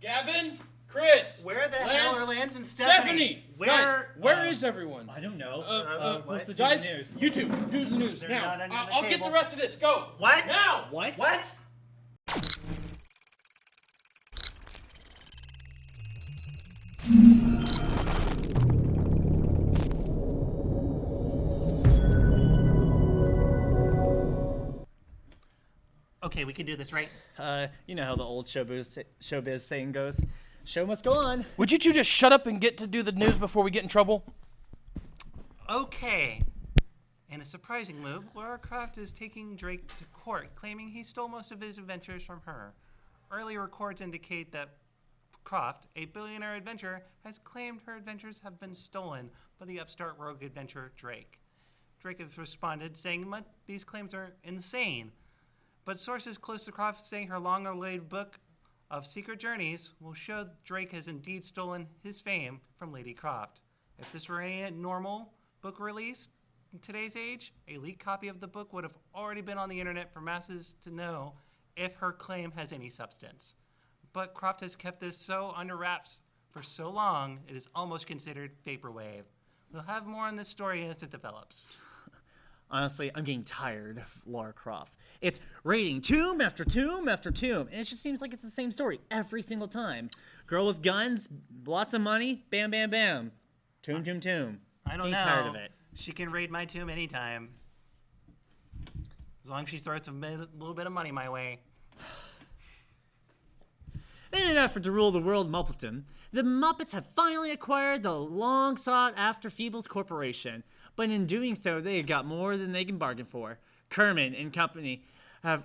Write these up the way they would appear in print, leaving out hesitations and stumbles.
Gavin, Chris. Where the hell are Lance and Stephanie? Where is everyone? I don't know. What's the guys? news? You two, do the news They're now. not under the I'll get table. the rest of this. Go. What? Now. What? What? Okay, we can do this, right? You know how the old showbiz saying goes. Show must go on. Would you two just shut up and get to do the news before we get in trouble? Okay. In a surprising move, Lara Croft is taking Drake to court, claiming he stole most of his adventures from her. Earlier reports indicate that Croft, a billionaire adventurer, has claimed her adventures have been stolen by the upstart rogue adventurer Drake. Drake has responded, saying these claims are insane. But sources close to Croft saying her long-awaited book of secret journeys will show Drake has indeed stolen his fame from Lady Croft. If this were a normal book release in today's age, a leaked copy of the book would have already been on the internet for masses to know if her claim has any substance. But Croft has kept this so under wraps for so long, it is almost considered vaporwave. We'll have more on this story as it develops. Honestly, I'm getting tired of Lara Croft. It's raiding tomb after tomb after tomb, and it just seems like it's the same story every single time. Girl with guns, lots of money, bam, bam, bam. Tomb, tomb, tomb. I don't know. Getting tired of it. She can raid my tomb anytime. As long as she throws a little bit of money my way. In an effort to rule the world Muppleton, the Muppets have finally acquired the long-sought-after Feebles Corporation. But in doing so, they got more than they can bargain for. Kerman and company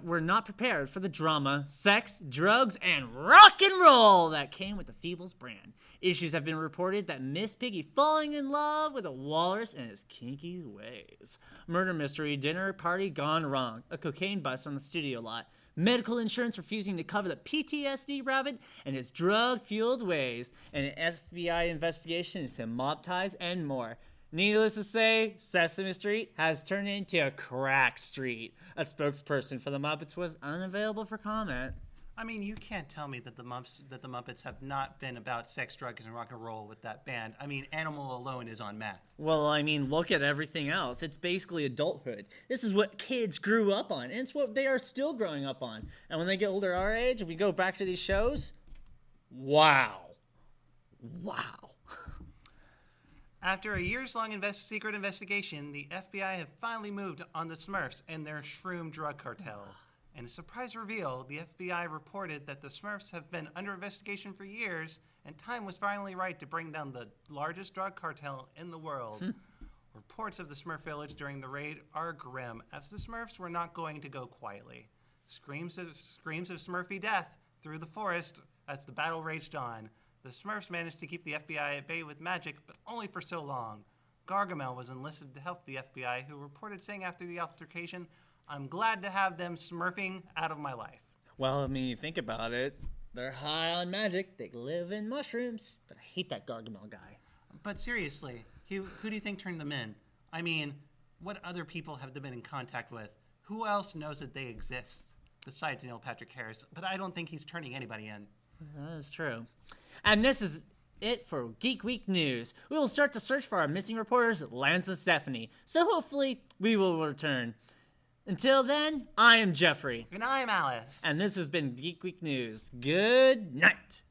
were not prepared for the drama, sex, drugs, and rock and roll that came with the Feebles brand. Issues have been reported that Miss Piggy falling in love with a walrus and his kinky ways. Murder mystery, dinner party gone wrong. A cocaine bust on the studio lot. Medical insurance refusing to cover the PTSD rabbit and his drug-fueled ways. And an FBI investigation into mob ties and more. Needless to say, Sesame Street has turned into a crack street. A spokesperson for the Muppets was unavailable for comment. I mean, you can't tell me that the Muppets have not been about sex, drugs, and rock and roll with that band. I mean, Animal alone is on meth. Well, I mean, look at everything else. It's basically adulthood. This is what kids grew up on, and it's what they are still growing up on. And when they get older our age and we go back to these shows, wow. Wow. After a years-long secret investigation, the FBI have finally moved on the Smurfs and their shroom drug cartel. In a surprise reveal, the FBI reported that the Smurfs have been under investigation for years, and time was finally right to bring down the largest drug cartel in the world. Reports of the Smurf village during the raid are grim, as the Smurfs were not going to go quietly. Screams of Smurfy death through the forest as the battle raged on. The Smurfs managed to keep the FBI at bay with magic, but only for so long. Gargamel was enlisted to help the FBI, who reported saying after the altercation, "I'm glad to have them smurfing out of my life." Well, I mean, you think about it. They're high on magic. They live in mushrooms. But I hate that Gargamel guy. But seriously, who do you think turned them in? I mean, what other people have they been in contact with? Who else knows that they exist besides Neil Patrick Harris? But I don't think he's turning anybody in. That is true. And this is it for Geek Week News. We will start to search for our missing reporters, Lance and Stephanie. So hopefully we will return. Until then, I am Jeffrey. And I'm Alice. And this has been Geek Week News. Good night.